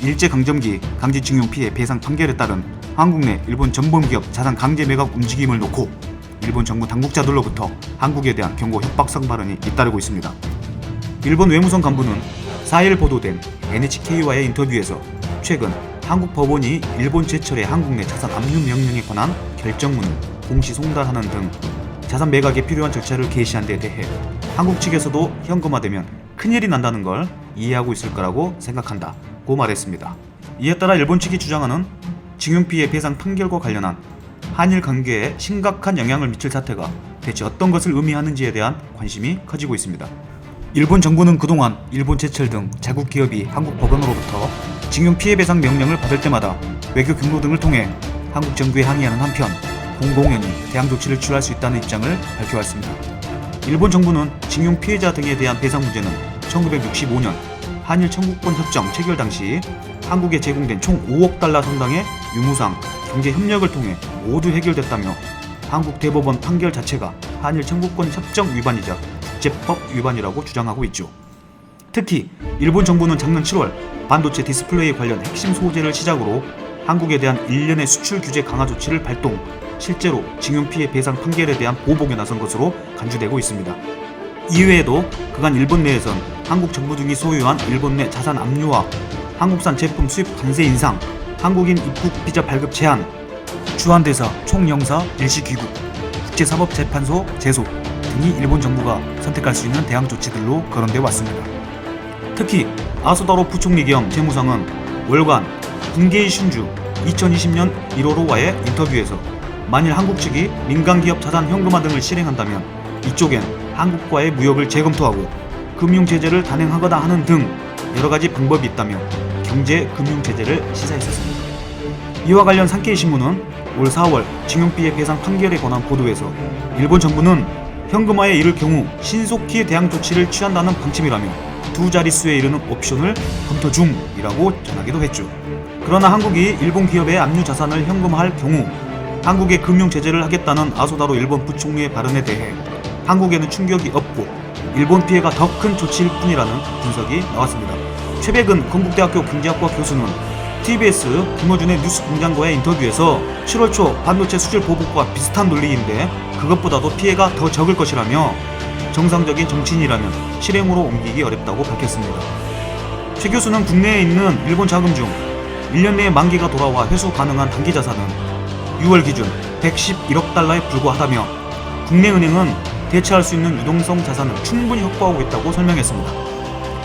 일제강점기 강제징용 피해 배상 판결에 따른 한국 내 일본 전범기업 자산 강제 매각 움직임을 놓고 일본 정부 당국자들로부터 한국에 대한 경고 협박성 발언이 잇따르고 있습니다. 일본 외무성 간부는 4일 보도된 NHK와의 인터뷰에서 최근 한국 법원이 일본 제철의 한국 내 자산 압류 명령에 관한 결정문을 공시 송달하는 등 자산 매각에 필요한 절차를 개시한 데 대해 한국 측에서도 현금화되면 큰일이 난다는 걸 이해하고 있을 거라고 생각한다고 말했습니다. 이에 따라 일본 측이 주장하는 징용피해 배상 판결과 관련한 한일 관계에 심각한 영향을 미칠 사태가 대체 어떤 것을 의미하는지에 대한 관심이 커지고 있습니다. 일본 정부는 그동안 일본 제철 등 자국 기업이 한국 법원으로부터 징용피해 배상 명령을 받을 때마다 외교 경로 등을 통해 한국 정부에 항의하는 한편 공공연히 대항 조치를 취할 수 있다는 입장을 밝혀왔습니다. 일본 정부는 징용 피해자 등에 대한 배상 문제는 1965년 한일 청구권 협정 체결 당시 한국에 제공된 총 5억 달러 상당의 유무상 경제 협력을 통해 모두 해결됐다며 한국 대법원 판결 자체가 한일 청구권 협정 위반이자 국제법 위반이라고 주장하고 있죠. 특히 일본 정부는 작년 7월 반도체 디스플레이 관련 핵심 소재를 시작으로 한국에 대한 일련의 수출 규제 강화 조치를 발동, 실제로 징용피해 배상 판결에 대한 보복에 나선 것으로 간주되고 있습니다. 이외에도 그간 일본 내에선 한국 정부 등이 소유한 일본 내 자산 압류와 한국산 제품 수입 관세 인상, 한국인 입국 비자 발급 제한, 주한대사 총영사 일시 귀국, 국제사법재판소 제소 등이 일본 정부가 선택할 수 있는 대항 조치들로 거론되어 왔습니다. 특히 아소다로 부총리 겸 재무상은 월간 군계이 슌주 2020년 1월호와의 인터뷰에서 만일 한국 측이 민간기업 자산 현금화 등을 실행한다면 이쪽엔 한국과의 무역을 재검토하고 금융제재를 단행하거나 하는 등 여러가지 방법이 있다며 경제-금융제재를 시사했었습니다. 이와 관련 산케이 신문은 올 4월 징용피해 배상 판결에 관한 보도에서 일본 정부는 현금화에 이를 경우 신속히 대항 조치를 취한다는 방침이라며 두 자릿수에 이르는 옵션을 검토 중이라고 전하기도 했죠. 그러나 한국이 일본 기업의 압류 자산을 현금화할 경우 한국에 금융 제재를 하겠다는 아소다로 일본 부총리의 발언에 대해 한국에는 충격이 없고 일본 피해가 더 큰 조치일 뿐이라는 분석이 나왔습니다. 최백은 건국대학교 경제학과 교수는 TBS 김어준의 뉴스공장과의 인터뷰에서 7월 초 반도체 수출 보복과 비슷한 논리인데 그것보다도 피해가 더 적을 것이라며 정상적인 정치인이라면 실행으로 옮기기 어렵다고 밝혔습니다. 최 교수는 국내에 있는 일본 자금 중 1년 내에 만기가 돌아와 회수 가능한 단기 자산은 6월 기준 111억 달러에 불과하다며 국내 은행은 대체할 수 있는 유동성 자산을 충분히 확보하고 있다고 설명했습니다.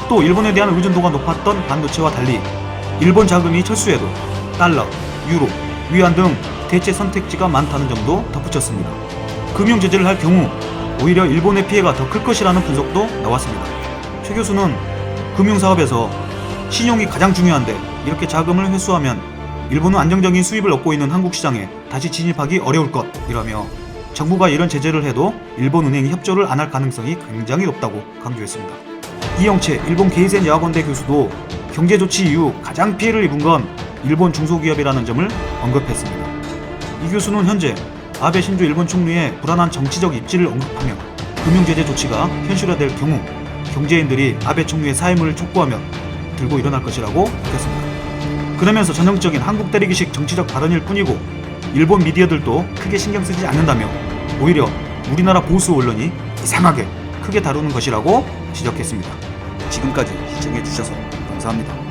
또 일본에 대한 의존도가 높았던 반도체와 달리 일본 자금이 철수해도 달러, 유로, 위안 등 대체 선택지가 많다는 점도 덧붙였습니다. 금융 제재를 할 경우 오히려 일본의 피해가 더 클 것이라는 분석도 나왔습니다. 최 교수는 금융사업에서 신용이 가장 중요한데 이렇게 자금을 회수하면 일본은 안정적인 수입을 얻고 있는 한국 시장에 다시 진입하기 어려울 것이라며 정부가 이런 제재를 해도 일본 은행이 협조를 안 할 가능성이 굉장히 높다고 강조했습니다. 이영채 일본 게이센 여학원대 교수도 경제 조치 이후 가장 피해를 입은 건 일본 중소기업이라는 점을 언급했습니다. 이 교수는 현재 아베 신조 일본 총리의 불안한 정치적 입지를 언급하며 금융제재 조치가 현실화될 경우 경제인들이 아베 총리의 사임을 촉구하며 들고 일어날 것이라고 밝혔습니다. 그러면서 전형적인 한국 때리기식 정치적 발언일 뿐이고 일본 미디어들도 크게 신경 쓰지 않는다며 오히려 우리나라 보수 언론이 이상하게 크게 다루는 것이라고 지적했습니다. 지금까지 시청해주셔서 감사합니다.